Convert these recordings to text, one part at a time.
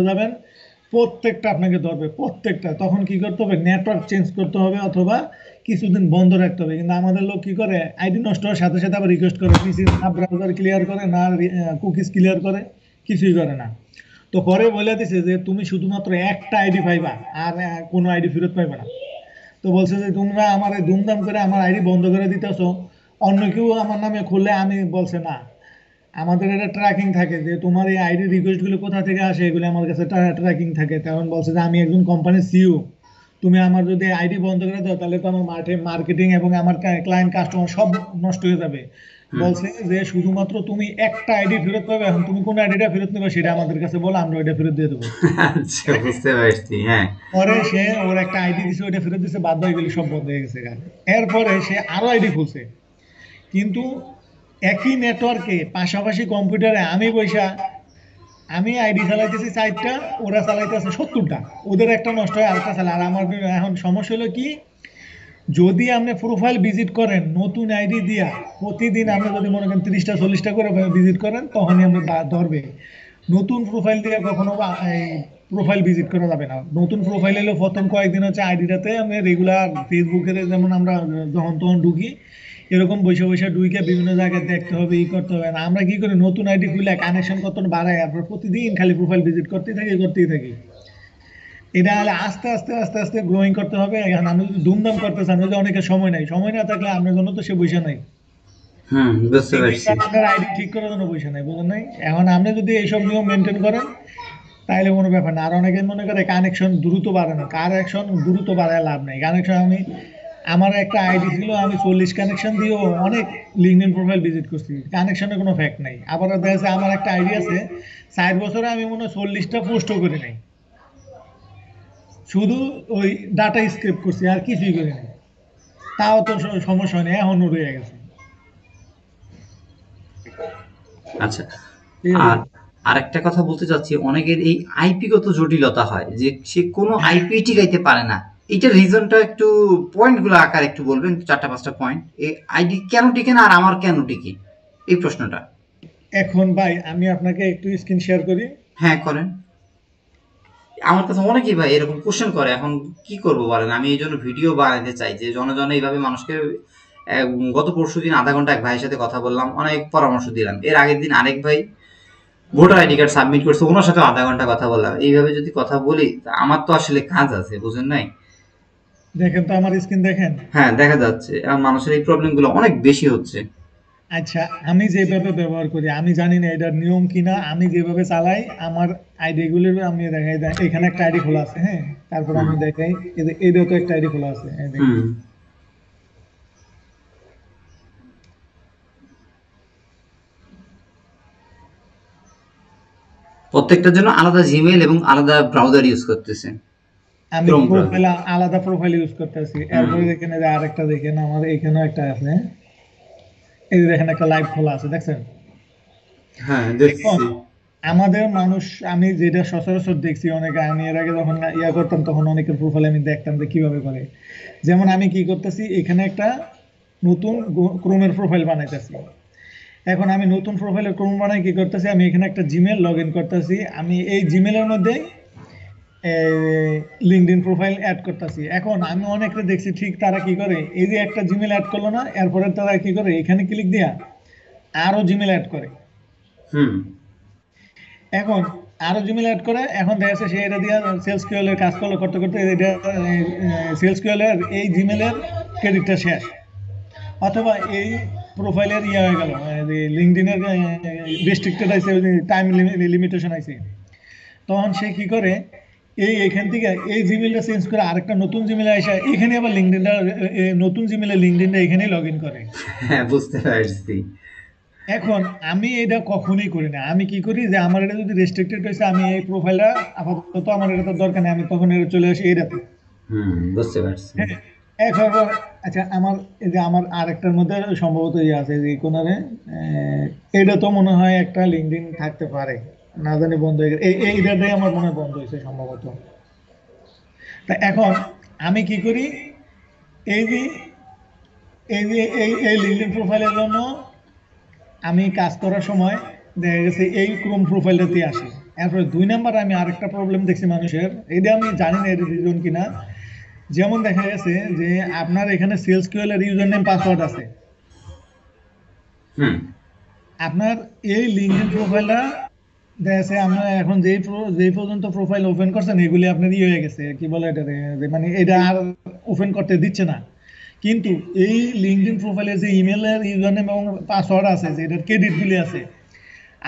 যাবেন, প্রত্যেকটা আপনাকে ধরবে, প্রত্যেকটা। তখন কি করতে হবে? নেটওয়ার্ক চেঞ্জ করতে হবে অথবা কিছুদিন বন্ধ রাখতে হবে। কিন্তু আমাদের লোক কি করে? আইডি নষ্ট হওয়ার সাথে সাথে আবার রিকোয়েস্ট করে, পিসি না ব্রাউজার ক্লিয়ার করে, না কুকিজ ক্লিয়ার করে, কিছুই করে না। তো পরে বলে দিছে যে তুমি শুধুমাত্র একটা আইডি পাইবা, আর কোনো আইডি ফেরত পাইবা না। তো বলছে যে তোমরা আমার ধুমধাম করে আমার আইডি বন্ধ করে দিতেছো, অন্য কেউ আমার নামে খুললে আমি বলছে না, আমাদের এটা ট্র্যাকিং থাকে যে তোমার এই আইডি রিকোয়েস্ট গুলো কোথা থেকে আসে, এগুলো আমার কাছে ট্র্যাকিং থাকে। তখন বলছে যে আমি একজন কোম্পানির সিইও, তুমি আমার যদি আইডি বন্ধ করে দাও তাহলে তো আমার মার্কেটিং এবং আমার ক্লায়েন্ট কাস্টমার সব নষ্ট হয়ে যাবে। হুম। বলছে যে শুধুমাত্র তুমি একটা আইডি ফেরত পাবে, এখন তুমি কোন আইডিটা ফেরত নেবে সেটা আমাদের কাছে বলো, আমরা ওইটা ফেরত দিয়ে দেবো। আচ্ছা, বুঝতে পারছি। হ্যাঁ। পরে সে ওর একটা আইডি দিছে, ওইটা ফেরত দিছে, বাধ্য হয়ে গেলে সব বন্ধ হয়ে গেছে গান। এরপরে সে আরো আইডি খুলছে, কিন্তু একই নেটওয়ার্কে পাশাপাশি কম্পিউটারে আমি আইডি চালাইতেছি 4টা, ওরা চালাইতেছে 70টা। ওদের একটা নষ্ট হয় আরেকটা চালায়। আর আমার এখন সমস্যা হলো কি, যদি আপনি প্রোফাইল ভিজিট করেন নতুন আইডি দিয়া, প্রতিদিন আপনি যদি মনে করেন 30টা 40টা করে ভিজিট করেন, তখনই আপনি ধরবে। নতুন প্রোফাইল দিয়ে কখনো এই প্রোফাইল ভিজিট করা যাবে না। নতুন প্রোফাইল এলে প্রথম কয়েকদিন হচ্ছে আইডিটাতে আমি রেগুলার ফেসবুকের যেমন আমরা যখন তখন ঢুকি, এরকম বসে বসে ঢুকে বিভিন্ন জায়গায় দেখতে হবে, ই করতে হবে না। আমরা কি করি, নতুন আইডি খুলে কানেকশন কত বাড়ায়, আর প্রতিদিন খালি প্রোফাইল ভিজিট করতেই থাকি। এটা হলে আস্তে আস্তে আস্তে আস্তে গ্রোয়িং করতে হবে। এখন আমি যদি ধুমধাম করতে চান, ওই যে অনেকের সময় নাই, সময় না থাকলে আপনার জন্য তো সে বসে নাই। হুম, বুঝতে পারছি। আপনার আইডি ঠিক করার জন্য বসে নাই, বুঝলেন নাই? এখন আপনি যদি এইসব নিয়ম মেনটেন করেন তাইলে কোনো ব্যাপার না। আর অনেকে মনে করে কানেকশন দ্রুত বাড়ে না, কানেকশন দ্রুত বাড়ায় লাভ নেই। কানেকশন আমার একটা আইডি ছিল, আমি 40 কানেকশন দিয়েও অনেক লিঙ্কডইন প্রোফাইল ভিজিট করছি, কানেকশনের কোনো ফ্যাক্ট নাই। আবার দেখা যাচ্ছে আমার একটা আইডি আছে 4 বছরে আমি মনে হয় 40টা পোস্টও করি নাই, শুধু ওই ডাটা স্ক্রেপ করছি, আর কিছুই করি নাই। তাও তো সমস্যা নেই, এখনো রয়ে গেছে। আচ্ছা। ঠিক আছে। আর আরেকটা কথা বলতে চাচ্ছি, অনেকের এই আইপিগত জটিলতা হয় যে সে কোনো হ্যাঁ, আইপি টিকাইতে পারে না। এইটার রিজনটা একটু পয়েন্টগুলো আকার একটু বলবেন, 4টা 5টা পয়েন্ট। এই আইডি কেন টিকে না আর আমার কেন টিকে, এই প্রশ্নটা। এখন ভাই আমি আপনাকে একটু স্ক্রিন শেয়ার করি। হ্যাঁ, করেন। আমার কাছে অনেকেই ভাই এরকম কোশ্চেন করে, এখন কি করব বলেন। আমি এই জন্য ভিডিও বানাতে চাই যে জনজনে এইভাবে মানুষকে। গত পরশু দিন আধা ঘন্টা এক ভাইয়ের সাথে কথা বললাম, অনেক পরামর্শ দিলাম। এর আগের দিন আরেক ভাই ভোটার আইডি কার্ড সাবমিট করছে, ওনার সাথে আধা ঘন্টা কথা বললাম। এইভাবে যদি কথা বলি তা আমার তো আসলে কাজ আছে, বুঝেন নাই। দেখেন তো আমার স্ক্রিন দেখেন। হ্যাঁ, দেখা যাচ্ছে আর মানুষের এই প্রবলেম গুলো অনেক বেশি হচ্ছে। আচ্ছা, আমি যেভাবে ব্যবহার করি, আমি জানি না এটার নিয়ম কিনা, আমি যেভাবে চালাই আমার আইডি গুলো আমি দেখাই দেয়। এখানে একটা আইডি খোলা আছে, হ্যাঁ, তারপর হুম। আমি দেখাই, এইটাও তো একটা আইডি খোলা আছে, এই দেখেন। হুম। প্রত্যেকটার জন্য আলাদা জিমেইল এবং আলাদা ব্রাউজার ইউজ করতেছে, আমি ক্রোম ব্রাউজার। প্রোফাইল, আলাদা প্রোফাইল ইউজ করতেছি। হুম। এরপরে দেখেন এই যে আরেকটা দেখেন, আমার এখানেও একটা আছে, এই যে দেখেন একটা লাইভ খোলা আছে, দেখছেন? হ্যাঁ, এখন দেখছি। আমাদের মানুষ, আমি যেটা সচরাচর দেখছি অনেকে, আমি এর আগে যখন ইয়া করতাম তখন অনেকের প্রোফাইল আমি দেখতাম যে কিভাবে করে। যেমন আমি কি করতেছি, এখানে একটা নতুন ক্রোমের প্রোফাইল বানাইতেছি। এখন আমি নতুন প্রোফাইলের ক্রোম বানাই কি করতেছি, আমি এখানে একটা জিমেল লগ ইন করতেছি, আমি এই জিমেলের মধ্যে লিঙ্কডইন প্রোফাইল অ্যাড করতেছি। এখন আমি অনেকে দেখছি ঠিক তারা কি করে, এই যে একটা জিমেল অ্যাড করলো না, এরপরে তারা কি করে, এখানে ক্লিক দিয়া আরো জিমেল অ্যাড করে। হুম। এখন আরো জিমেল অ্যাড করে, এখন দেখা যাচ্ছে সে এটা দিয়ে সেলস কিউএল এর কাজ করলো, করতে করতে এটা সেলস কিউএল এর এই জিমেলের ক্রেডিটটা শেষ, অথবা এই প্রোফাইলের ইয়ে হয়ে গেল, লিঙ্কডইনের রেস্ট্রিক্টেড আছে, টাইম লিমিটেশন আছে। তখন সে কি করে, এখান থেকে এই জিমেলটা চেঞ্জ করে আরেকটা নতুন জিমেলে আসে, এখানে আবার লিঙ্কডইনটা, নতুন জিমেলে লিঙ্কডইনটা এখানেই লগ ইন করে। হ্যাঁ, বুঝতে পারছি। এখন আমি এটা কখনোই করি না। আমি কি করি, যে আমার এটা যদি রেস্ট্রিক্টেড হয়েছে, আমি এই প্রোফাইলটা আপাতত আমার এটা তো দরকার নেই, আমি তখন এটা চলে আসি এইটাতে। হুম, বুঝতে পারছি। হ্যাঁ, এখন আচ্ছা, আমার এই যে আমার আরেকটার মধ্যে সম্ভবত ইয়ে আছে যে কোনারে, এটা তো মনে হয় একটা লিঙ্কডইন থাকতে পারে, না জানি বন্ধ হয়ে গেছে, এইটাতেই আমার মনে হয় বন্ধ হয়েছে সম্ভবত। তা এখন আমি কি করি, এই যে এই লিঙ্কডইন প্রোফাইলের জন্য আমি কাজ করার সময় দেখা গেছে এই ক্রোম প্রোফাইলটাতে আসি। এরপরে 2 নাম্বার আমি আরেকটা প্রবলেম দেখছি মানুষের, এটা আমি জানি না এর রিজন কিনা। যেমন দেখা গেছে যে আপনার এখানে সেলস কিউএল এর ইউজার নেম পাসওয়ার্ড আছে, হুম আপনার এই লিঙ্কডইন প্রোফাইলটা দেখা যাচ্ছে আপনার এখন যেই পর্যন্ত প্রোফাইল ওপেন করছেন এগুলি আপনার ইয়ে হয়ে গেছে, কি বলে এটা যে মানে এটা আর ওপেন করতে দিচ্ছে না। কিন্তু এই লিঙ্কডইন প্রোফাইলে যে ইমেলের ইউজার নেম এবং পাসওয়ার্ড আছে, যে এটার ক্রেডিট গুলি আছে,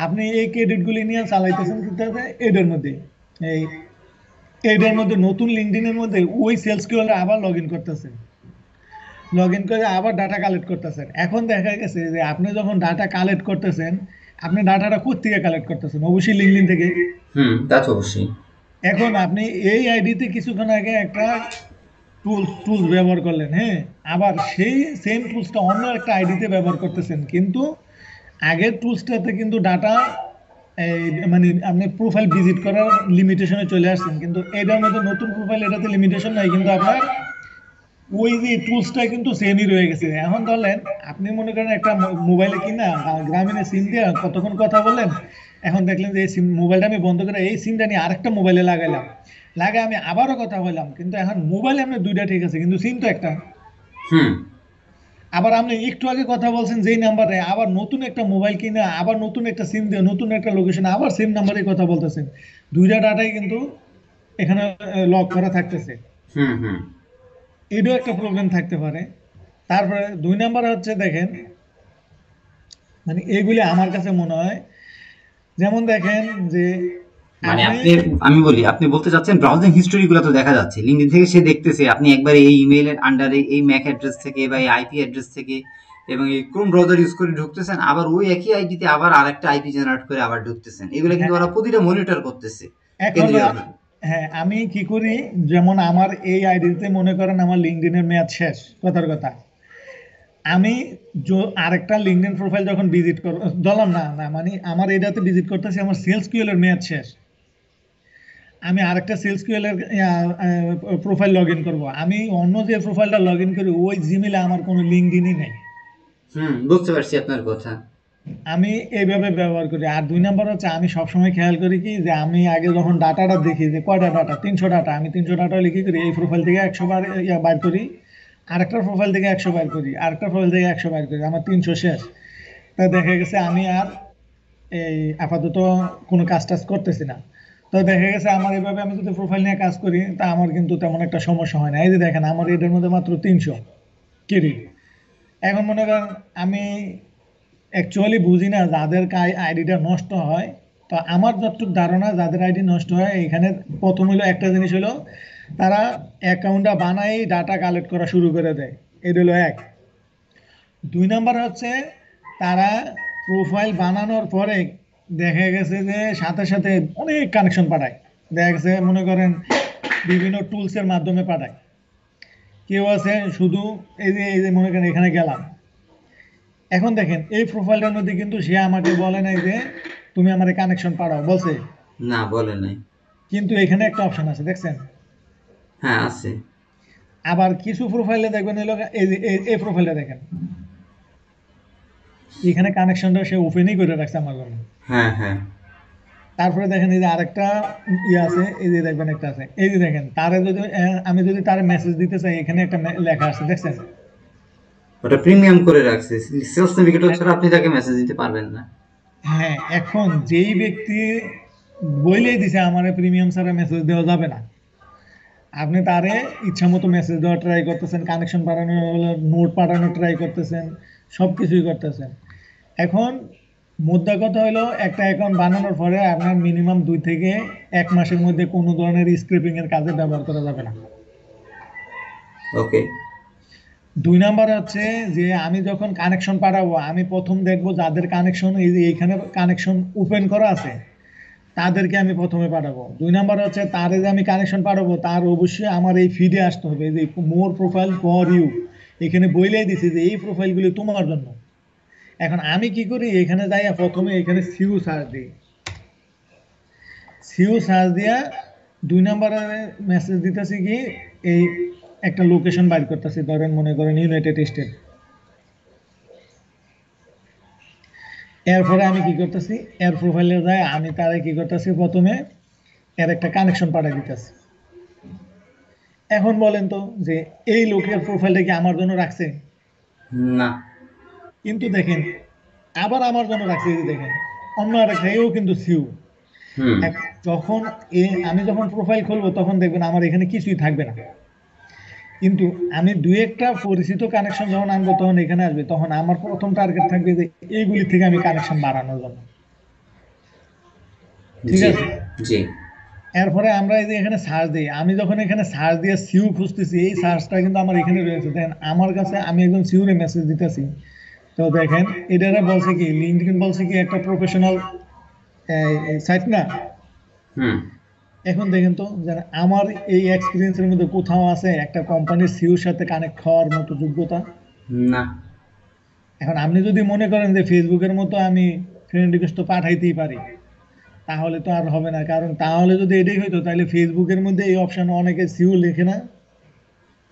আপনি এই ক্রেডিট গুলি নিয়ে চালাইতেছেন কিন্তু এটার মধ্যে, এই এটার মধ্যে নতুন লিঙ্কডইনের মধ্যে ওই সেলস কিউএল আবার লগ ইন করতেছেন, লগ ইন করে আবার ডাটা কালেক্ট করতেছেন। এখন দেখা গেছে যে আপনি যখন ডাটা কালেক্ট করতেছেন, আপনি ডাটাটা কোত্থেকে কালেক্ট করতেছেন? অবশ্যই লিঙ্কডইন থেকে। তা তো অবশ্যই। এখন আপনি এই আইডিতে কিছুক্ষণ আগে একটা টুলস ব্যবহার করলেন, হ্যাঁ, আবার সেই সেম টুলসটা অন্য একটা আইডিতে ব্যবহার করতেছেন, কিন্তু আগের টুলসটাতে কিন্তু ডাটা এই মানে আপনি প্রোফাইল ভিজিট করার লিমিটেশনে চলে আসছেন, কিন্তু এটার মধ্যে নতুন প্রোফাইল এটাতে লিমিটেশন নাই, কিন্তু আপনার ওই যে টুলসটা কিন্তু সেমই রয়ে গেছে। এখন ধরলেন আপনি মনে করেন একটা মোবাইলে কিনা গ্রামীণে সিম দিয়ে কতক্ষণ কথা বললেন, এখন দেখলেন যে এই সিম মোবাইলটা আমি বন্ধ করে এই সিমটা নিয়ে আরেকটা মোবাইলে লাগাইলাম, লাগে আমি আবারও কথা বললাম, কিন্তু এখন মোবাইলে আপনার দুইটা ঠিক আছে কিন্তু সিম তো একটা। হুম আবার আপনি একটু আগে কথা বলছেন যেই নাম্বারে, আবার নতুন একটা মোবাইল কিনে আবার নতুন একটা সিম দিয়ে নতুন একটা লোকেশনে আবার সেম নাম্বারে কথা বলতেছেন, দুইটা ডাটাই কিন্তু এখানে লক করা থাকতেছে। হুম হুম এটাও একটা প্রবলেম থাকতে পারে। তারপরে 2 নাম্বার হচ্ছে দেখেন, মানে এইগুলি আমার কাছে মনে হয়, যেমন দেখেন যে মানে আপনি আপনি, আমি বলি, আপনি বলতে চাচ্ছেন ব্রাউজিং হিস্টোরি গুলো তো দেখা যাচ্ছে লিঙ্কডইন থেকে, সে দেখতেছে আপনি একবার এই ইমেইলের আন্ডারে এই ম্যাক অ্যাড্রেস থেকে বা এই আইপি অ্যাড্রেস থেকে এবং এই ক্রোম ব্রাউজার ইউজ করে ঢুকতেছেন, আবার ওই একই আইডিতে আবার আরেকটা আইপি জেনারেট করে আবার ঢুকতেছেন, এগুলো কিন্তু হ্যাঁ, ওরা প্রতিটা মনিটর করতেছে এখন কেন্দ্রীয়ভাবে। হ্যাঁ আমি কি করি, যেমন আমার এই আইডিতে মনে করেন আমার লিঙ্কডইনের মেয়াদ শেষ, কথার কথা, আমি আরেকটা লিঙ্কডইন প্রোফাইল যখন ভিজিট করব, ধরলাম না না মানে আমার এটাতে ভিজিট করতেছি, আমার সেলস কিউএল এর মেয়াদ শেষ, আমি আরেকটা সেলস কিউএল এর প্রোফাইল লগ ইন করবো, আমি অন্য যে প্রোফাইলটা লগ ইন করি ওই জিমেলে আমার কোনো লিঙ্কডইনই নেই। বুঝতে পারছি আপনার কথা। আমি এইভাবে ব্যবহার করি। আর 2 নাম্বার হচ্ছে আমি সবসময় খেয়াল করি কি যে আমি আগে যখন ডাটাটা দেখি যে কয়টা ডাটা, 300 ডাটা, আমি 300 ডাটা লিখি করি এই প্রোফাইল থেকে 100 বার বার করি, আরেকটা প্রোফাইল থেকে 100 বার করি, আরেকটা প্রোফাইল থেকে 100 বার করি, আমার 300 শেষ। তা দেখা গেছে আমি আর এই আপাতত কোনো কাজ টাজ করতেছি না। তো দেখা গেছে আমার এইভাবে আমি যদি প্রোফাইল নিয়ে কাজ করি তা আমার কিন্তু তেমন একটা সমস্যা হয় না। এই যে দেখেন আমার এটার মধ্যে মাত্র 300 কেরি। এখন মনে করেন আমি অ্যাকচুয়ালি বুঝি না যাদের আইডিটা নষ্ট হয়। তো আমার যতটুকু ধারণা যাদের আইডি নষ্ট হয় এখানে প্রথম হলো একটা জিনিস হলো তারা অ্যাকাউন্টটা বানাই ডাটা কালেক্ট করা শুরু করে দেয়, এটা হলো এক। 2 নাম্বার হচ্ছে তারা প্রোফাইল বানানোর পরে দেখা গেছে যে সাথে সাথে অনেক কানেকশন পাঠায়, দেখা গেছে মনে করেন বিভিন্ন টুলসের মাধ্যমে পাঠায়। কেউ আছে শুধু এই যে মনে করেন এখানে গেলাম, এখন দেখেন এই প্রোফাইলটার মধ্যে কিন্তু সে আমাকে বলে নাই যে তুমি আমার কানেকশন পাঠাও, বলছে, না, বলে নাই। কিন্তু এখানে একটা অপশন আছে দেখছেন। হ্যাঁ, আছে। আবার কিছু প্রোফাইলে দেখবেন এই লোক এই যে এই প্রোফাইলটা দেখেন, এখানে কানেকশনটা সে ওপেনই করে রাখছে আমার জন্য। হ্যাঁ হ্যাঁ তারপরে দেখেন এই যে আরেকটা ইয়ে আছে, এই যে দেখবেন একটা আছে, এই যে দেখেন তারে যদি আমি যদি তার মেসেজ দিতে চাই এখানে একটা লেখা আছে দেখছেন। ওটা প্রিমিয়াম করে রাখছে, সেলস নেভিগেটর ছাড়া আপনি তাকে মেসেজ দিতে পারবেন না। হ্যাঁ, এখন যেই ব্যক্তি বইলেই দিছে আমার প্রিমিয়াম ছাড়া মেসেজ দেওয়া যাবে না, আপনি তারে ইচ্ছা মতো মেসেজ দেওয়া ট্রাই করতেছেন, কানেকশন বাড়ানো, নোট পাঠানো ট্রাই করতেছেন, সব কিছুই করতেছেন। এখন মুদ্রা কথা হলো একটা অ্যাকাউন্ট বানানোর পরে আপনার মিনিমাম 2 থেকে 1 মাসের মধ্যে কোনো ধরনের স্ক্রিপিং এর কাজে ব্যবহার করা যাবে না। ওকে। 2 নাম্বার হচ্ছে যে আমি যখন কানেকশন পাঠাবো আমি প্রথম দেখবো যাদের কানেকশন এই যে এইখানে কানেকশন ওপেন করা আছে তাদেরকে আমি প্রথমে পাঠাবো। 2 নাম্বার হচ্ছে তারে যে আমি কানেকশন পাঠাবো তার অবশ্যই আমার এই ফিডে আসতে হবে, যে মোর প্রোফাইল ফর ইউ, এখানে বইলেই দিছি যে এই প্রোফাইলগুলি তোমার জন্য। এখন আমি কি করি, এখানে যাইয়া প্রথমে এখানে সিউ সার্চ দিই, সিউ সার্চ দিয়া 2 নাম্বারে মেসেজ দিতেছি কি এই একটা লোকেশন বাইর করতেছি, ধরেন মনে করেন ইউনাইটেড স্টেট। এরপরে আমি কি করতেছি, এর প্রোফাইলে যায় আমি তারে কি করতেছি, প্রথমে এর একটা কানেকশন পাঠিয়ে দিতেছি। এখন বলেন তো যে এই লোকের প্রোফাইলটা কি আমার জন্য রাখছে? না। কিন্তু দেখেন, আবার আমার জন্য রাখছে, এই যে দেখেন অন্য আরেকটা, এও কিন্তু সিউ। হুম যখন আমি যখন প্রোফাইল খুলবো তখন দেখবেন আমার এখানে কিছুই থাকবে না, কিন্তু আমি দুই একটা পরিচিত কানেকশন যখন আনবো তখন এখানে আসবে, তখন আমার প্রথম টার্গেট থাকবে যে এইগুলি থেকে আমি কানেকশন বাড়ানোর জন্য। ঠিক জি আছে, জি। এরপরে আমরা এই যে এখানে সার্চ দিই, আমি যখন এখানে সার্চ দিয়ে সিউ খুঁজতেছি, এই সার্চটা কিন্তু আমার এখানে রয়েছে। দেখেন আমার কাছে, আমি একজন সিউরে মেসেজ দিতেছি, তো দেখেন এটারে বলছে কি, লিঙ্কডইন বলছে কি একটা প্রফেশনাল সাইট না। হুম। এখন দেখেন তো যে আমার এই এক্সপিরিয়েন্সের মধ্যে কোথাও আছে একটা কোম্পানির সিউর সাথে কানেক্ট হওয়ার মতো যোগ্যতা? না। এখন আপনি যদি মনে করেন যে ফেসবুকের মতো আমি ফ্রেন্ড রিকোয়েস্ট তো পাঠাইতেই পারি, তাহলে তো আর হবে না, কারণ তাহলে যদি এটাই হইতো তাহলে ফেসবুকের মধ্যে এই অপশন অনেকে সিউ লেখে না।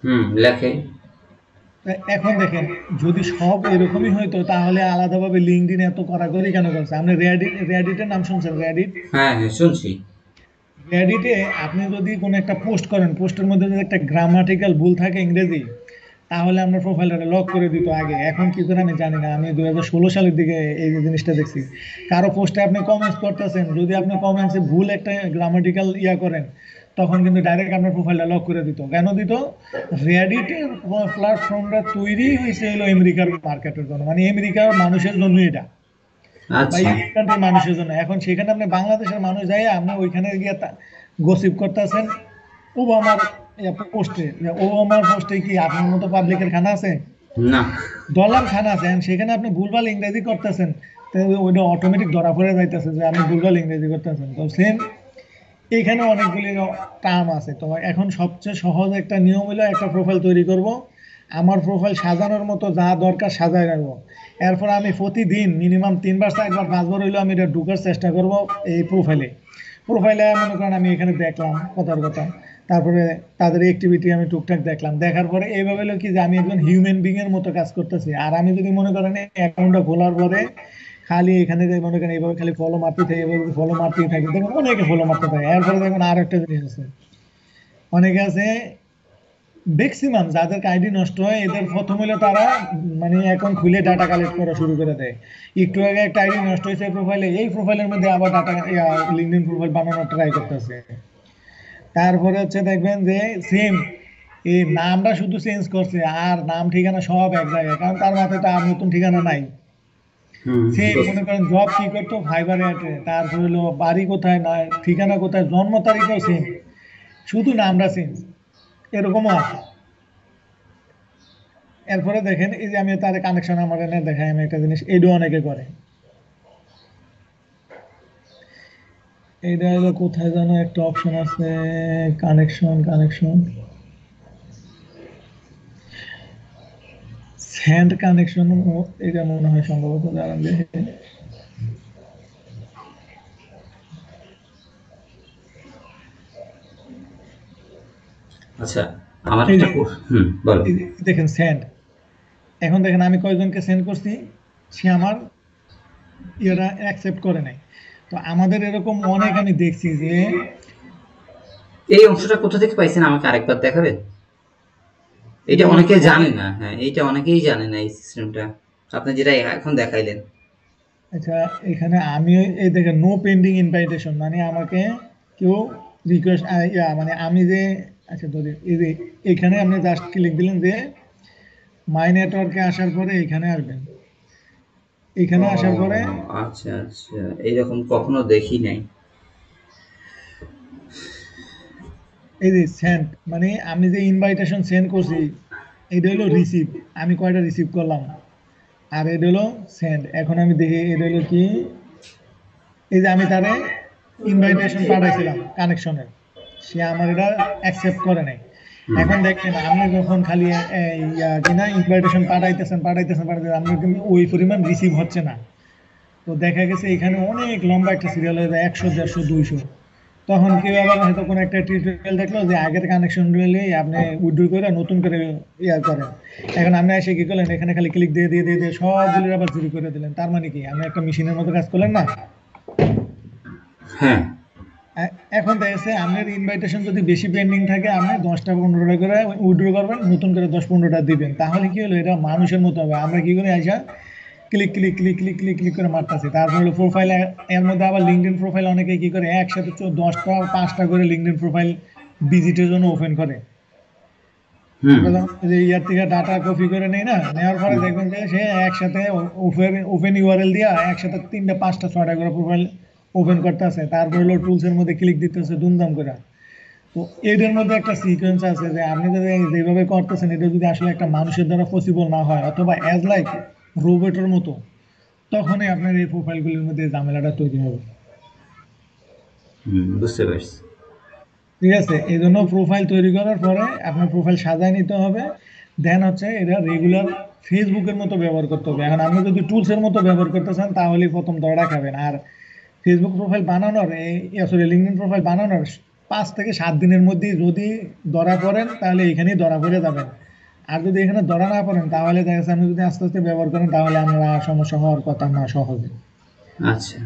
হুম, লেখে। এখন দেখেন, যদি সব এরকমই হইতো তাহলে আলাদাভাবে লিঙ্কডইন এত কড়াকড়ি কেন করছে? আপনি রেডিটের নাম শুনছেন? রেডিট, হ্যাঁ হ্যাঁ, শুনছি। রেডিটে আপনি যদি কোনো একটা পোস্ট করেন, পোস্টের মধ্যে যদি একটা গ্রামাটিক্যাল ভুল থাকে ইংরেজি, তাহলে আপনার প্রোফাইলটা লক করে দিত আগে। এখন কি করে আমি জানি না, আমি 2016 সালের দিকে এই যে জিনিসটা দেখছি। কারো পোস্টে আপনি কমেন্টস করতেছেন, যদি আপনি কমেন্টসে ভুল একটা গ্রামাটিক্যাল করেন, তখন কিন্তু ডাইরেক্ট আপনার প্রোফাইলটা লক করে দিত। কেন দিত? রেডিটের প্ল্যাটফর্মটা তৈরি হয়েছে হলো আমেরিকার মার্কেটের জন্য, মানে আমেরিকার মানুষের জন্য এটা, বা আচ্ছা। ইউরোপ কান্ট্রির মানুষের জন্য। এখন সেখানে আপনি বাংলাদেশের মানুষ যাই আপনি ওইখানে গিয়ে গসিপ করতেছেন ওবামার পোস্টে। ওবামার পোস্টে কি আপনার মতো পাবলিকের খানা আছে? না। ডলার খানা আছে। And সেখানে আপনি ভুলভাল ইংরেজি করতেছেন, তো ওইটা অটোমেটিক ধরা পড়ে যাইতেছে যে আপনি ভুলভাল ইংরেজি করতেছেন। তো সেম এইখানে অনেকগুলি টার্ম আছে। তো এখন সবচেয়ে সহজ একটা নিয়ম হলো একটা প্রোফাইল তৈরি করব, আমার প্রোফাইল সাজানোর মতো যা দরকার সাজায় রাখবো। এরপর আমি প্রতিদিন মিনিমাম 3 বার 4 বার 5 বার হইলেও আমি এটা ঢুকার চেষ্টা করব এই প্রোফাইলে। প্রোফাইলে মনে করেন আমি এখানে দেখলাম কথার কথা, তারপরে তাদের অ্যাক্টিভিটি আমি টুকটাক দেখলাম, দেখার পরে এইভাবে হলো কি যে আমি একজন হিউম্যান বিং এর মতো কাজ করতেছি। আর আমি যদি মনে করেন অ্যাকাউন্টটা খোলার পরে খালি এখানে যে মনে করেন এইভাবে খালি ফলো মারতেই থাকি, এভাবে ফলো মারতেই থাকি, দেখুন অনেকে ফলো মারতে থাকে। এরপরে দেখুন আর একটা জিনিস আছে, অনেকে আছে ম্যাক্সিমাম যাদের আইডি নষ্ট হয় এদের প্রথম হলো তারা মানে অ্যাকাউন্ট খুলে ডাটা কালেক্ট করা শুরু করে দেয়। একটু আগে একটা আইডি নষ্ট হয়েছে প্রোফাইলে, এই প্রোফাইলের মধ্যে আবার ডাটা লিঙ্কডইন প্রোফাইল বানানোর ট্রাই করতেছে। তারপরে হচ্ছে দেখবেন যে সেম এই নামটা শুধু চেঞ্জ করছে, আর নাম ঠিকানা সব এক জায়গায়, কারণ তার মাথায় তো আর নতুন ঠিকানা নাই। হুম। সে মনে করেন জব কি করতো ফাইবারে আটে, তারপর হলো বাড়ি কোথায়, না ঠিকানা কোথায়, জন্ম তারিখও সেম, শুধু নামটা চেঞ্জ, এরকমও আছে। এরপরে দেখেন এই যে আমি তার কানেকশন আমার এনে দেখাই, আমি একটা জিনিস এইটাও অনেকে করে। এইটা হলো কোথায় যেন একটা অপশন আছে, কানেকশন কানেকশন স্যান্ড কানেকশন, এটা মনে হয় সম্ভবত, দাঁড়ান দেখে। আচ্ছা, আমার এই একটা যে হুম, বলো। দেখেন স্যান্ড, এখন দেখেন আমি কয়জনকে সেন্ড করছি, সে আমার ইয়েটা অ্যাকসেপ্ট করে নাই। তো আমাদের এরকম অনেক আমি দেখছি যে এই অংশটা কোথা থেকে পাইছেন আমাকে আরেকবার দেখাবেন? এই এটা যে অনেকে জানে না। হ্যাঁ, এইটা অনেকেই জানে না, এই সিস্টেমটা আপনি যেটা এখন দেখাইলেন। আচ্ছা, এখানে আমি এই দেখেন নো পেন্ডিং ইনভাইটেশন, মানে আমাকে কেউ রিকোয়েস্ট মানে আমি যে, আচ্ছা ধরি এই যে এখানে আপনি জাস্ট ক্লিক দিলেন যে মাই নেটওয়ার্কে আসার পরে এখানে আসবেন, এখানে ও আসার পরে আচ্ছা আচ্ছা, এইরকম কখনো দেখি নাই। এই যে সেন্ড, মানে আমি যে ইনভাইটেশন সেন্ড করছি এটা হলো রিসিভ, আমি কয়টা রিসিভ করলাম, আর এটা হলো সেন্ড। এখন আমি দেখি এটা হলো কি, এই যে আমি তারে ইনভাইটেশন পাঠাইছিলাম কানেকশনের, সে আমার এটা অ্যাকসেপ্ট করে নাই। হুম। এখন দেখেন আপনি যখন খালি কিনা ইনভাইটেশন পাঠাইতেছেন পাঠাইতেছেন পাঠাইতেছেন, আপনার কিন্তু ওই পরিমাণ রিসিভ হচ্ছে না। তো দেখা গেছে এখানে অনেক লম্বা একটা সিরিয়াল হয়ে যায়, 100 150 200। তখন কেউ আবার হয়তো কোনো একটা টিউটোরিয়াল দেখলো যে আগের কানেকশন গুলি আপনি উইথড্র করে নতুন করে ইয়া করেন। এখন আপনি এসে কি করলেন, এখানে খালি ক্লিক দিয়ে দিয়ে দিয়ে দিয়ে সবগুলো আবার চুরি করে দিলেন, তার মানে কি আপনি একটা মেশিনের মতো কাজ করলেন না? হ্যাঁ। এখন দেখেছে আপনার ইনভাইটেশন যদি বেশি পেন্ডিং থাকে, আপনি 10টা 15টা করে উইথড্র করবেন, নতুন করে 10 15টা দিবেন, তাহলে কি হলো, এটা মানুষের মতো হবে। আমরা কি করে আইসা click click click click click click করে মারতেছি। তারপর হলো প্রোফাইল, এর মধ্যে আবার লিঙ্কডইন প্রোফাইল অনেকে কি করে একসাথে 10টা 5টা করে লিঙ্কডইন প্রোফাইল ভিজিটের জন্য ওপেন করে। হুম। আমরা যখন যে ইয়ার থেকে ডাটা কপি করে নেই না, নেওয়ার পরে দেখবেন যে সে একসাথে ওপেন ওপেন ইউআরএল দিয়া একসাথে 3টা 5টা 6টা করে প্রোফাইল ওপেন করতেছে। তারপর হলো টুলস এর মধ্যে ক্লিক দিতেছে দুমদাম করে। তো এদের মধ্যে একটা সিকোয়েন্স আছে যে আপনি যদি যেভাবে করতেছেন, এটা যদি আসলে একটা মানুষের দ্বারা পসিবল না হয় অথবা অ্যাজ লাইক রোবটের মতো, তখনই আপনার এই প্রোফাইলগুলির মধ্যে ঝামেলাটা তৈরি হবে। বুঝতে পারছি। ঠিক আছে, এই জন্য প্রোফাইল তৈরি করার পরে আপনার প্রোফাইল সাজায় নিতে হবে। দেন হচ্ছে এটা রেগুলার ফেসবুকের মতো ব্যবহার করতে হবে। এখন আপনি যদি টুলসের মতো ব্যবহার করতে চান, তাহলে প্রথম ধরা খাবেন। আর ফেসবুক প্রোফাইল বানানোর সরি লিঙ্কডইন প্রোফাইল বানানোর 5 থেকে 7 দিনের মধ্যে যদি ধরা পড়েন, তাহলে এখানেই ধরা পড়ে যাবেন। আর যদি এখানে ধরা না পড়েন, তাহলে দেখা যাচ্ছে আপনি যদি আস্তে আস্তে ব্যবহার করেন, তাহলে আমরা সমস্যা হওয়ার কথা না সহজে। আচ্ছা।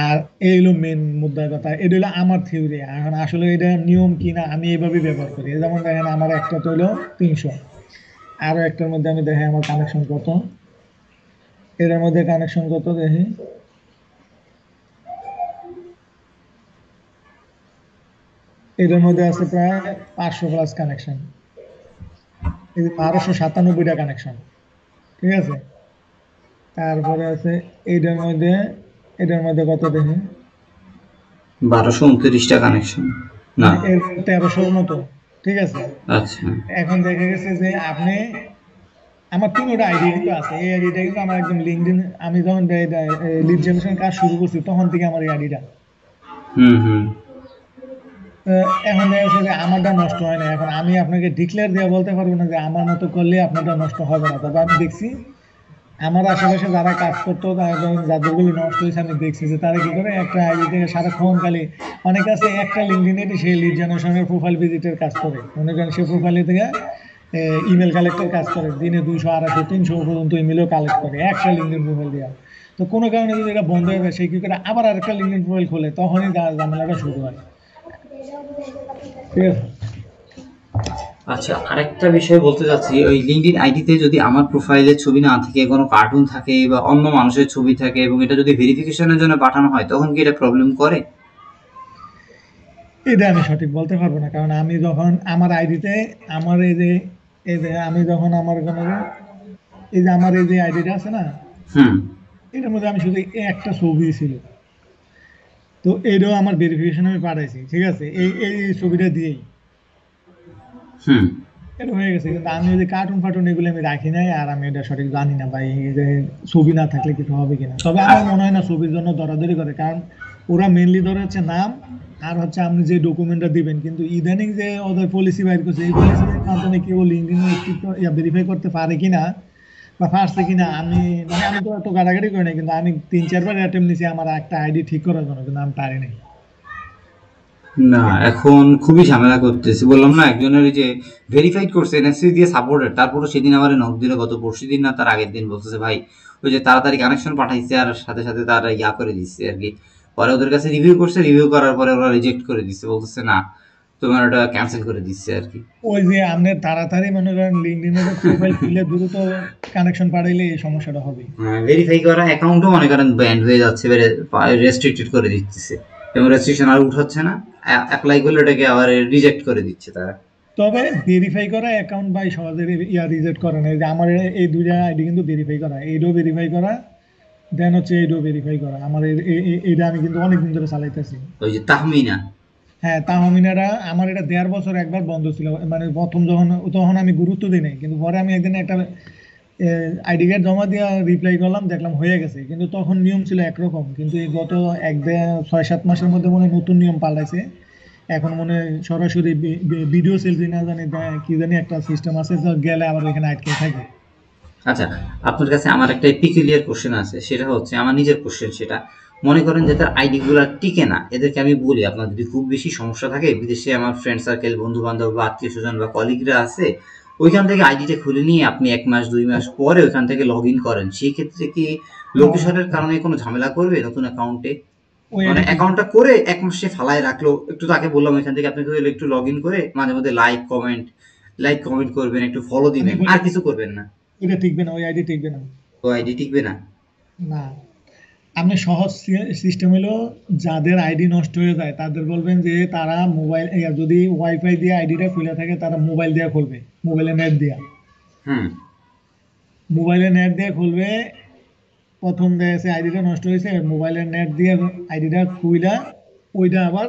আর এই হলো মেন মুদ্রার কথা, এটা হলো আমার থিওরি। এখন আসলে এটা নিয়ম কি না, আমি এইভাবে ব্যবহার করি। যেমন দেখেন আমার একটা তো হলো 300, আরো একটার মধ্যে আমি দেখি আমার কানেকশন কত, এটার মধ্যে কানেকশন কত দেখি, এটার মধ্যে আছে প্রায় 500+ কানেকশন, 1297টা কানেকশন। ঠিক আছে, তারপরে আছে এটার মধ্যে কত দেখি, 1229টা কানেকশন না? এর 1300-র মতো। ঠিক আছে, আচ্ছা। এখন দেখা গেছে যে আপনি, আমার 3টা আইডি কিন্তু আছে। এই আইডিটা কিন্তু আমার একদম লিঙ্কডইন, আমি যখন লিড জেনারেশন কাজ শুরু করছি তখন থেকে আমার এই আইডিটা। হুম হুম। এখন দেখা যাচ্ছে যে আমারটা নষ্ট হয় না। এখন আমি আপনাকে ডিক্লেয়ার দিয়ে বলতে পারবো না যে আমার মতো করলে আপনারটা নষ্ট হবে না। তবে আমি দেখছি আমার আশেপাশে যারা কাজ করতো, যাদের গুলো নষ্ট হয়েছে, আমি দেখছি যে তারা কি করে একটা আইডি থেকে সারাক্ষণ খালি, অনেকে আছে একটা লিঙ্কডইনে সেই লিড জেনারেশনের প্রোফাইল ভিজিটের কাজ করে, মনে করেন সে প্রোফাইলে থেকে ইমেল কালেক্টের কাজ করে, দিনে 200 250 300 পর্যন্ত ইমেলও কালেক্ট করে একটা লিঙ্কডইন প্রোফাইল দেওয়া। তো কোনো কারণে যদি এটা বন্ধ হয়ে যায়, সে কি করে আবার আরেকটা লিঙ্কডইন প্রোফাইল খোলে, তখনই ঝামেলাটা শুরু হয়। ঠিক আছে, আচ্ছা, আরেকটা বিষয় বলতে চাচ্ছি, ওই লিঙ্কডইন আইডিতে যদি আমার প্রোফাইলে ছবি না থাকে, কোনো কার্টুন থাকে বা অন্য মানুষের ছবি থাকে, এবং এটা যদি ভেরিফিকেশনের জন্য পাঠানো হয়, তখন কি এটা প্রবলেম করে? এটা আমি সঠিক বলতে পারবো না, কারণ আমি যখন আমার আইডিতে, আমার এই যে আমি যখন আমার কোনো, এই যে আমার এই যে আইডিটা আছে না, হুম এটার মধ্যে আমি শুধু একটা ছবি ছিল। তো এইটাও আমার ভেরিফিকেশন আমি পাঠাইছি। ঠিক আছে, এই এই ছবিটা দিয়েই হুম। এটা হয়ে গেছে। কিন্তু আমি ওই যে কার্টুন ফার্টুন এগুলো আমি রাখি নাই, আর আমি এটা সঠিক জানি না ভাই, এই যে ছবি না থাকলে কিছু হবে কিনা। তবে আমার মনে হয় না ছবির জন্য দরাদরি করে, কারণ ওরা মেনলি ধরে হচ্ছে নাম, আর হচ্ছে আপনি যে ডকুমেন্টটা দিবেন। কিন্তু ইদানিং যে ওদের পলিসি বাইর করছে, এই পলিসির মাধ্যমে কেউ লিঙ্কডিন ভেরিফাই করতে পারে কিনা বা পারছে কিনা, আমি মানে আমি তো এত গাড়াগাড়ি করি না, কিন্তু আমি 3 4 বার অ্যাটেম্প নিছি আমার একটা আইডি ঠিক করার জন্য, কিন্তু আমি পারি নাই। না, এখন খুবই ঝামেলা করতেছি। বললাম না, একজনের ওই যে ভেরিফাইড করছে এনএসসি দিয়ে সাপোর্টেড, তারপরে সেদিন আমার নক দিলে গত পরশু দিন না তার আগের দিন, বলতেছে ভাই ওই যে তাড়াতাড়ি কানেকশন পাঠাইছে আর সাথে সাথে তারা ইয়া করে দিচ্ছে আর কি। পরে ওদের কাছে রিভিউ করছে, রিভিউ করার পরে ওরা রিজেক্ট করে দিচ্ছে, বলতেছে না তোমার ওটা ক্যান্সেল করে দিচ্ছে আর কি। ওই যে আপনি তাড়াতাড়ি মনে করেন লিঙ্কডইনের প্রোফাইল খুলে দ্রুত কানেকশন পাঠাইলে এই সমস্যাটা হবে। ভেরিফাই করা অ্যাকাউন্টও মনে করেন ব্যান্ড হয়ে যাচ্ছে, রেস্ট্রিক্টেড করে দিচ্ছে, এবং রেস্ট্রিকশন আর উঠাচ্ছে না। অ্যাপ্লাই করলে ওটাকে আবার রিজেক্ট করে দিচ্ছে তারা। তবে ভেরিফাই করা অ্যাকাউন্ট ভাই সহজে রিজেক্ট করে না। এই যে আমার এই 2টা আইডি কিন্তু ভেরিফাই করা, এইটাও ভেরিফাই করা, দেন হচ্ছে এইটাও ভেরিফাই করা। আমার এইটা আমি কিন্তু অনেকদিন ধরে চালাইতেছি। ওই যে তাহমিনা। হ্যাঁ, তাহমিনারা আমার এটা 1.5 বছর একবার বন্ধ ছিল। মানে প্রথম যখন, তখন আমি গুরুত্ব দিই নাই, কিন্তু পরে আমি একদিন একটা আইডি কার্ড জমা দিয়ে রিপ্লাই করলাম, দেখলাম হয়ে গেছে। কিন্তু তখন নিয়ম ছিল একরকম, কিন্তু এই গত 6 7 মাসের মধ্যে মনে হয় নতুন নিয়ম পাল্টাইছে। এখন মনে হয় সরাসরি ভিডিও সেলফি না জানি কি জানি একটা সিস্টেম আছে, তো গেলে আবার এখানে আটকে থাকে। আচ্ছা, আপনার কাছে আমার একটা পিকুলিয়ার কোশ্চেন আছে, সেটা হচ্ছে আমার নিজের কোশ্চেন। সেটা মনে করেন যে তার আইডি গুলা টিকে না, এদেরকে আমি বলি আপনার যদি খুব বেশি সমস্যা থাকে, বিদেশে আমার ফ্রেন্ড সার্কেল, বন্ধু বান্ধব বা আত্মীয় স্বজন বা কলিগরা আছে, ওইখান থেকে আইডিটা খুলে নিয়ে আপনি 1 মাস 2 মাস পরে ওইখান থেকে লগ ইন করেন, সেই ক্ষেত্রে কি লোকেশনের কারণে কোনো ঝামেলা করবে নতুন অ্যাকাউন্টে? ওই মানে আইডি টিকবে অ্যাকাউন্টটা করে 1 মাস সে ফালায় রাখলো, একটু তাকে বললাম এখান থেকে আপনি তাহলে একটু লগ ইন করে মাঝে মধ্যে লাইক কমেন্ট করবেন, একটু ফলো আমি দিবেন, বলি আর কিছু করবেন না। ওইটা টিকবে না, ওই আইডি টিকবে না। তো আইডি টিকবে না। না, আপনি সহজ সিস্টেম হলো, যাদের আইডি নষ্ট হয়ে যায় তাদের বলবেন যে তারা মোবাইল, যদি ওয়াইফাই দিয়ে আইডিটা খুলে থাকে তারা মোবাইল দিয়ে খুলবে, মোবাইলে নেট দিয়া, হুম। মোবাইলে নেট দিয়ে খুলবে। প্রথম দেখেছে আইডিটা নষ্ট হয়েছে, মোবাইলের নেট দিয়ে আইডিটা খুইলা ওইটা আবার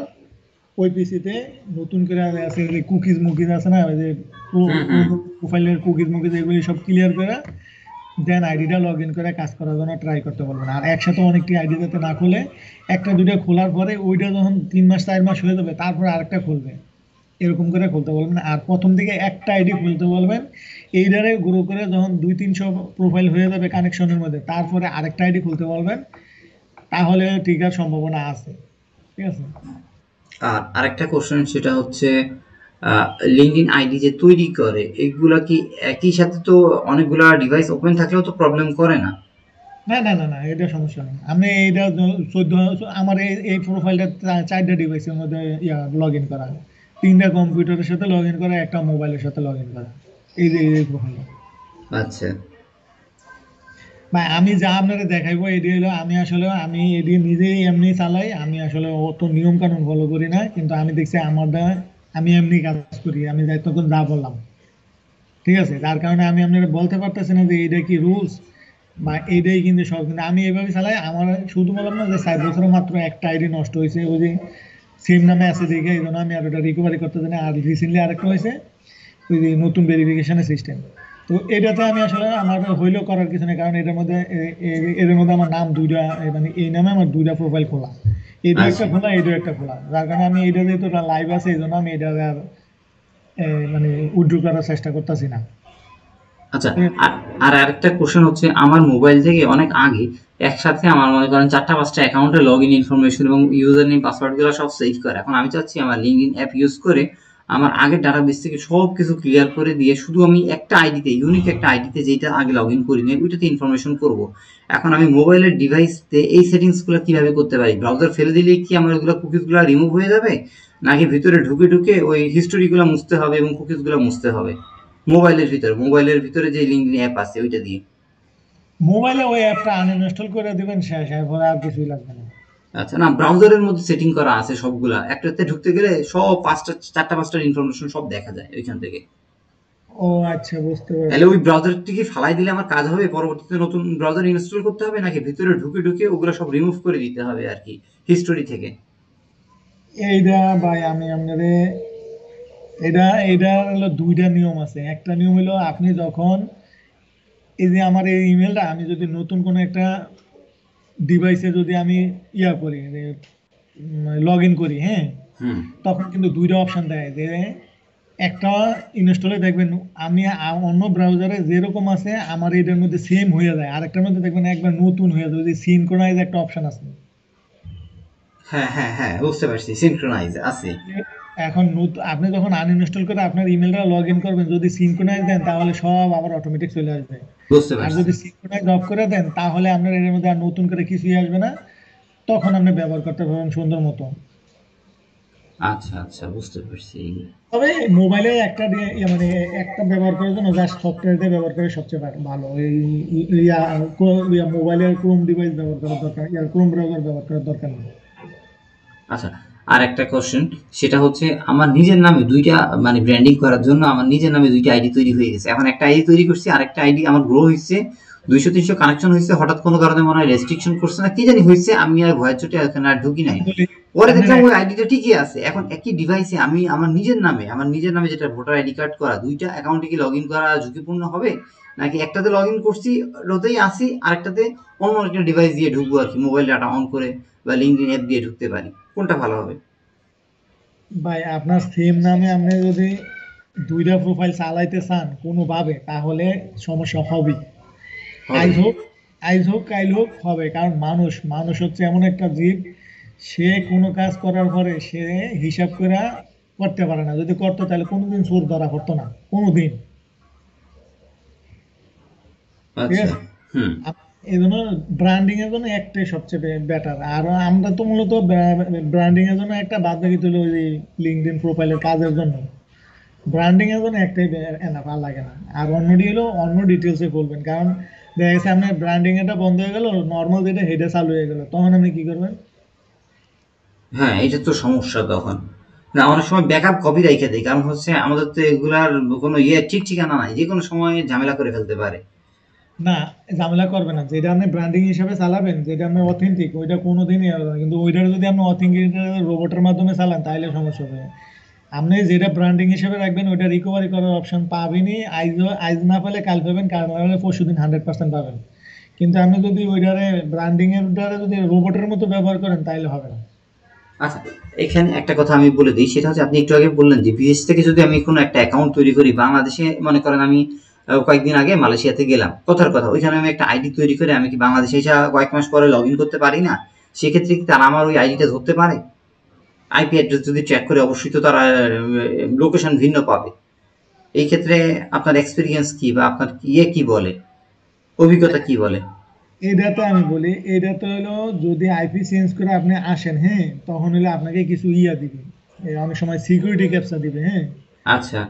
ওই পিসিতে নতুন করে আছে যে কুকিজ মুকিজ আছে না, ওই যে হুম হুম। প্রোফাইলের কুকিজ মুকিজ এগুলি সব ক্লিয়ার করে দেন আইডিটা লগ ইন করে কাজ করার জন্য ট্রাই করতে বলবেন। আর একসাথে অনেকটি আইডি যাতে না খুলে, একটা দুটো খোলার পরে ওইটা যখন 3 মাস 4 মাস হয়ে যাবে তারপরে আরেকটা খুলবে, এরকম করে খুলতে বলবেন। আর প্রথম দিকে একটা আইডি খুলতে বলবেন, এইটারে গ্রো করে যখন 200-300 প্রোফাইল হয়ে যাবে কানেকশনের মধ্যে, তারপরে আরেকটা আইডি খুলতে বলবেন, তাহলে টিকার সম্ভাবনা আছে। ঠিক আছে। আর আরেকটা কোশ্চেন, সেটা হচ্ছে লিঙ্কডইন আইডি যে তৈরি করে এগুলা কি একই সাথে তো অনেকগুলা ডিভাইস ওপেন থাকলেও তো প্রবলেম করে না? না না না না, এটা সমস্যা নেই। আমি এইটা 14, আমার এই প্রোফাইলটা 4টা ডিভাইসের মধ্যে লগ ইন করা, 3টা কম্পিউটারের সাথে লগ ইন করা, একটা মোবাইলের সাথে লগ ইন করা, এই যে এই প্রোফাইলটা। আচ্ছা। ভাই আমি যা আপনারা দেখাইবো এটি হলো, আমি আসলে আমি এটি নিজেই এমনি চালাই, আমি আসলে অত নিয়ম কানুন ফলো করি না, কিন্তু আমি দেখছি আমার দ্বারা আমি এমনি কাজ করি, আমি যাই তখন যা বললাম। ঠিক আছে, যার কারণে আমি আপনারা বলতে পারতেছি না যে এইটা কি রুলস বা এইটাই কিন্তু সব, কিন্তু আমি এইভাবে চালাই। আমার শুধু বললাম না যে 4 বছরে মাত্র একটা আইডি নষ্ট হয়েছে, ওই যে সেম নামে আছে দেখে এই জন্য আমি আর ওটা রিকভারি করতে জানি। আর রিসেন্টলি আরেকটা হয়েছে ওই যে নতুন ভেরিফিকেশনের সিস্টেম। তো এটাতে আমি আসলে আমার হইলেও করার কিছু নেই, কারণ এটার মধ্যে এর মধ্যে আমার নাম দুইটা, মানে এই নামে আমার 2টা প্রোফাইল খোলা, এইটাও একটা আচ্ছা খোলা, এইটাও একটা খোলা, যার কারণে আমি এটা যেহেতু লাইভ আছে এই জন্য আমি এটা আর মানে উইথড্র করার চেষ্টা করতেছি না। আচ্ছা। আর আর আরেকটা কোশ্চেন হচ্ছে, আমার মোবাইল থেকে অনেক আগে একসাথে আমার মনে করেন 4টা 5টা অ্যাকাউন্টে লগ ইন ইনফরমেশন এবং ইউজার নেম পাসওয়ার্ড গুলো সব সেভ করে। এখন আমি চাচ্ছি আমার লিঙ্কডইন অ্যাপ ইউজ করে আমার আগের ডাটাবেস থেকে সব কিছু ক্লিয়ার করে দিয়ে শুধু আমি একটা আইডিতে, ইউনিক একটা আইডিতে, যেটা আগে লগ ইন করি নি ওইটাতে ইনফরমেশন করব। এখন আমি মোবাইলের ডিভাইসতে এই সেটিংস গুলো কিভাবে করতে পারি? ব্রাউজার ফেলে দিলে কি আমার ওইগুলো কুকিজ গুলো রিমুভ হয়ে যাবে, নাকি ভিতরে ঢুকে ঢুকে ওই হিস্টোরি গুলো মুছতে হবে এবং কুকিজ গুলো মুছতে হবে মোবাইলের ভিতরে যে লিঙ্কডইন অ্যাপ আছে ওইটা দিয়ে? মোবাইলে ওই অ্যাপটা আনইনস্টল করে দিবেন, শেষ, এরপরে আর কিছুই লাগবে না। আচ্ছা, না ব্রাউজারের মধ্যে সেটিং করা আছে সবগুলা, একটাতে ঢুকতে গেলে সব 4টা 5টার ইনফরমেশন সব দেখা যায় ওইখান থেকে। ও আচ্ছা, বুঝতে তাহলে পারছি। ওই ব্রাউজারটি কি ফালাই দিলে আমার কাজ হবে, পরবর্তীতে নতুন ব্রাউজার ইনস্টল করতে হবে, নাকি ভিতরে ঢুকে ঢুকে ওগুলো সব রিমুভ করে দিতে হবে আর কি হিস্টোরি থেকে? এইটা ভাই আমি আপনারে, এটা এটা হলো 2টা নিয়ম আছে। একটা নিয়ম হলো আপনি যখন এই যে আমার এই ইমেলটা আমি যদি নতুন কোনো একটা ডিভাইসে যদি আমি করি, লগ ইন করি, হ্যাঁ, হুম। তখন কিন্তু 2টা অপশন দেয় যে একটা ইনস্টলে দেখবেন আমি অন্য ব্রাউজারে যেরকম আছে আমার এটার মধ্যে সেম হয়ে যায়, আরেকটার মধ্যে দেখবেন একবার নতুন হয়ে যায়, যে সিনক্রোনাইজ একটা অপশন আছে। হ্যাঁ হ্যাঁ হ্যাঁ, বুঝতে পারছি, সিনক্রোনাইজ আছে। এখন আপনি যখন আনইনস্টল করে আপনার ইমেলটা লগ ইন করবেন, যদি সিনক্রোনাইজ দেন তাহলে সব আবার অটোমেটিক চলে আসবে। বুঝতে আর পারছি। যদি সিনক্রোনাইজ অফ করে দেন তাহলে আপনার এর মধ্যে আর নতুন করে কিছুই আসবে না, তখন আপনি ব্যবহার করতে পারবেন সুন্দর মতো। আচ্ছা আচ্ছা, বুঝতে পারছি। তবে মোবাইলে একটা মানে একটা ব্যবহার করার জন্য জাস্ট সফটওয়্যার দিয়ে ব্যবহার করে সবচেয়ে ভালো। এই মোবাইলের ক্রোম ডিভাইস ব্যবহার করার দরকার, ক্রোম ব্রাউজার ব্যবহার করার দরকার নেই। আচ্ছা, আর একটা কোশ্চেন, সেটা হচ্ছে আমার নিজের নামে দুইটা, মানে ব্র্যান্ডিং করার জন্য আমার নিজের নামে দুইটা আইডি তৈরি হয়ে গেছে। এখন একটা আইডি তৈরি করছি, আরেকটা আইডি আমার গ্রো হয়েছে, 200-300 কানেকশন হয়েছে, হঠাৎ কোনো কারণে মনে হয় রেস্ট্রিকশন করছে না কি জানি হয়েছে, আমি আর ভয়ের চোটে এখানে আর ঢুকি নাই। বলি পরে আপনার দেখলাম ওই আইডিটা ঠিকই আছে। এখন একই ডিভাইসে আমি আমার নিজের নামে যেটা ভোটার আইডি কার্ড করা, দুইটা অ্যাকাউন্টে কি লগ ইন করা ঝুঁকিপূর্ণ হবে, নাকি একটাতে লগ ইন করছি ওটাতেই আসি, আরেকটাতে অন্য একটা ডিভাইস দিয়ে ঢুকবো আর কি, মোবাইল ডাটা অন করে বা লিঙ্কডইন অ্যাপ দিয়ে ঢুকতে পারি, কোনটা ভালো হবে? ভাই আপনার সেম নামে আপনি যদি 2টা প্রোফাইল চালাইতে চান কোনোভাবে, তাহলে সমস্যা হবেই। আই হবে। হোপ আইজ হোক কাইল হোক হবে, কারণ মানুষ মানুষ হচ্ছে এমন একটা জীব, সে কোনো কাজ করার পরে সে হিসাব করে করতে পারে না। যদি করতো তাহলে কোনোদিন চোর ধরা পড়তো না, কোনোদিন। ঠিক আচ্ছা। আছে। হুম। এই জন্য ব্র্যান্ডিং এর জন্য একটাই সবচেয়ে বেটার। আর আমরা তো মূলত ব্র্যান্ডিং এর জন্য একটা, বাদ বাকি তুলে ওই লিঙ্কডইন প্রোফাইলের কাজের জন্য। ব্র্যান্ডিং এর জন্য একটাই এনাফ, আর লাগে না। আর অন্যটি হলো অন্য ডিটেলসে বলবেন, কারণ দেখা গেছে আপনার ব্র্যান্ডিং এটা বন্ধ হয়ে গেল, নর্মাল যেটা হেডে চালু হয়ে গেল, তখন আপনি কি করবেন? হ্যাঁ, এটা তো সমস্যা তখন। না, অনেক সময় ব্যাকআপ কপি রেখে দেই, কারণ হচ্ছে আমাদের তো এগুলার কোনো ঠিক ঠিকানা নাই, যে কোনো সময় ঝামেলা করে ফেলতে পারে। না, ঝামেলা করবে না। যেটা আপনি ব্র্যান্ডিং হিসাবে চালাবেন, যেটা আপনার অথেন্টিক, ওইটা কোনোদিনই হবে না। কিন্তু ওইটার যদি আপনি অথেন্টিক রোবটের মাধ্যমে চালান, তাহলে সমস্যা হবে। আপনি যেটা ব্র্যান্ডিং হিসেবে রাখবেন, ওইটা রিকভারি করার অপশন পাবেনই। আইজ আইজ না পেলে কাল পাবেন, কাল না পেলে পরশু দিন 100% পাবেন। কিন্তু আপনি যদি ওইটারে ব্র্যান্ডিং এর দ্বারা যদি রোবটের মতো ব্যবহার করেন, তাহলে হবে না। আচ্ছা, এখানে একটা কথা আমি বলে দিই, সেটা হচ্ছে আপনি একটু আগে বললেন যে বিদেশ থেকে যদি আমি কোনো একটা অ্যাকাউন্ট তৈরি করি বাংলাদেশে, মনে করেন আমি কয়েকদিন আগে মালয়েশিয়াতে গেলাম, কথার কথা, ওইখানে আমি একটা আইডি তৈরি করে আমি কি বাংলাদেশে এসে কয়েক মাস পরে লগ ইন করতে পারি না? সেক্ষেত্রে কি তারা আমার ওই আইডিটা ধরতে পারে? আইপি অ্যাড্রেস যদি ট্র্যাক করে, অবশ্যই তো তারা লোকেশন ভিন্ন পাবে। এই ক্ষেত্রে আপনার এক্সপিরিয়েন্স কি, বা আপনার কি বলে, অভিজ্ঞতা কি বলে? এইটাতে আমি বলি, এইটাতে হলো যদি আইপি চেঞ্জ করে আপনি আসেন, হ্যাঁ, তখন হলে আপনাকে কিছু দিবে। অনেক সময় সিকিউরিটি ক্যাপচা দিবে, হ্যাঁ। আচ্ছা।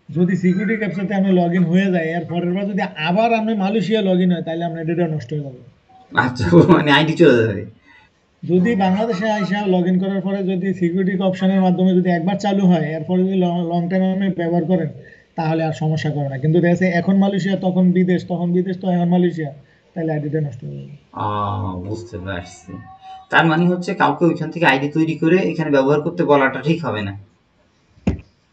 যদি সিকিউরিটি ক্যাপচাতে আপনি লগ ইন হয়ে যায়, এর পরের বার যদি আবার আপনি মালয়েশিয়া লগ ইন হয়, তাহলে আপনার ডেটা নষ্ট হয়ে যাবে। আচ্ছা, মানে আইডি চলে যাবে। যদি বাংলাদেশে আইসা লগ ইন করার পরে যদি সিকিউরিটি অপশনের মাধ্যমে যদি একবার চালু হয়, এরপরে যদি লং টাইম আপনি ব্যবহার করেন, তাহলে আর সমস্যা করে না। কিন্তু দেখা যাচ্ছে এখন মালয়েশিয়া তখন বিদেশ, তখন বিদেশ তো এখন মালয়েশিয়া, তাহলে আইডিটা নষ্ট হয়ে যাবে। বুঝতে পারছি। তার মানে হচ্ছে কাউকে ওইখান থেকে আইডি তৈরি করে এখানে ব্যবহার করতে বলাটা ঠিক হবে না।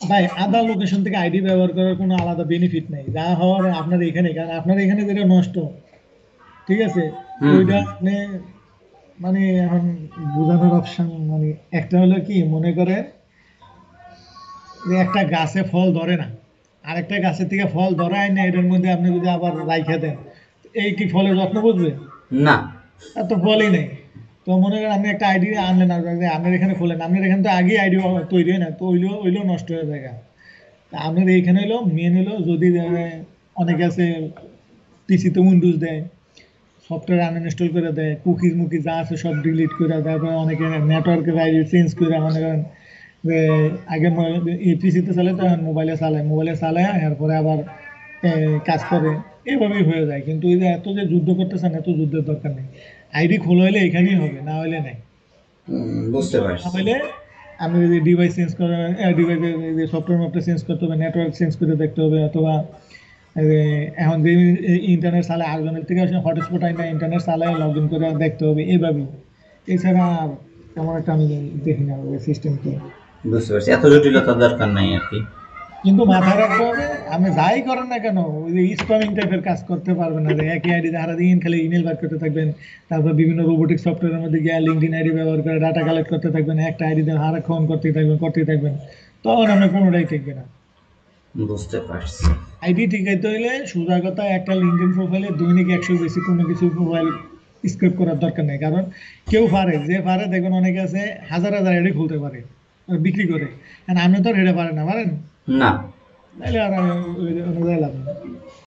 ভাই, আদার লোকেশন থেকে আইডি ব্যবহার করার কোনো আলাদা বেনিফিট নেই, যা হওয়ার আপনার এখানে। কারণ আপনার এখানে যেটা নষ্ট, ঠিক আছে, হুম, ওইটা হুম। আপনি মানে এখন বোঝানোর অপশন মানে একটা হলো কি, মনে করেন যে একটা গাছে ফল ধরে না, আরেকটা গাছের থেকে ফল ধরে আয় না, এটার মধ্যে আপনি যদি আবার রাইখা দেন, এই কি ফলের যত্ন বুঝবে? না। আর তো ফলই নেই। তো মনে করেন আপনি একটা আইডি আনলেন, আর যে আপনার এখানে খোলেন, আপনার এখানে তো আগে আইডি তৈরি হয় না, তো ওইলেও ওইলেও নষ্ট হয়ে যায়। তা আপনার এইখানে হলো মেন হলো, যদি অনেকে আছে পিসিতে উইন্ডোজ দেয়, সফটওয়্যার আনইনস্টল করে দেয়, কুকিজ মুকিজ যা আছে সব ডিলিট করে, তারপরে অনেকে নেটওয়ার্কের আইডি চেঞ্জ করে, মনে করেন যে আগে পিসিতে চালায়, তখন মোবাইলে চালায় এরপরে আবার কাজ করে, এইভাবেই হয়ে যায়। কিন্তু এই যে এত যে যুদ্ধ করতেছেন, এত যুদ্ধের দরকার নেই। আইডি খোলা হলে এখানেই হবে, না হলে নাই। বুঝতে না পারছি। হলে আপনি যদি ডিভাইস চেঞ্জ করেন, ডিভাইসের সফটওয়্যার মাপটা চেঞ্জ করতে হবে, নেটওয়ার্ক চেঞ্জ করে দেখতে হবে, অথবা এই যে এখন যে ইন্টারনেট চালায় আরেকজনের থেকে আসলে হটস্পট আইনা ইন্টারনেট চালায় লগ ইন করে দেখতে হবে, এইভাবেই। এছাড়া আর তেমন একটা আমি দেখি না ওই সিস্টেম কি। বুঝতে পারছি, এত জটিলতার দরকার নাই আর কি। কিন্তু মাথায় রাখতে হবে, আপনি যাই করেন না কেন, ওই যে স্প্যামিং টাইপের কাজ করতে পারবেন না, যে একই আইডি সারাদিন খালি ইমেল বার করতে থাকবেন, তারপর বিভিন্ন রোবোটিক সফটওয়্যারের মধ্যে গিয়ে লিঙ্কডিন আইডি ব্যবহার করে ডাটা কালেক্ট করতে থাকবেন, একটা আইডি দিয়ে সারাক্ষণ করতেই থাকবেন, তখন আপনার কোনোটাই টিকবে না। বুঝতে পারছি। আইডি টিকাইতে হইলে সোজা কথা, একটা লিঙ্কডইন প্রোফাইলে দৈনিক 100 বেশি কোনো কিছু প্রোফাইল স্ক্রিপ্ট করার দরকার নেই। কারণ কেউ পারে, যে পারে দেখবেন অনেকে আছে হাজার হাজার আইডি খুলতে পারে, আর বিক্রি করে। আর আপনি তো আর এটা পারেন না, পারেন? না। তাহলে আর ওই অনুযায়ী লাভ নেই।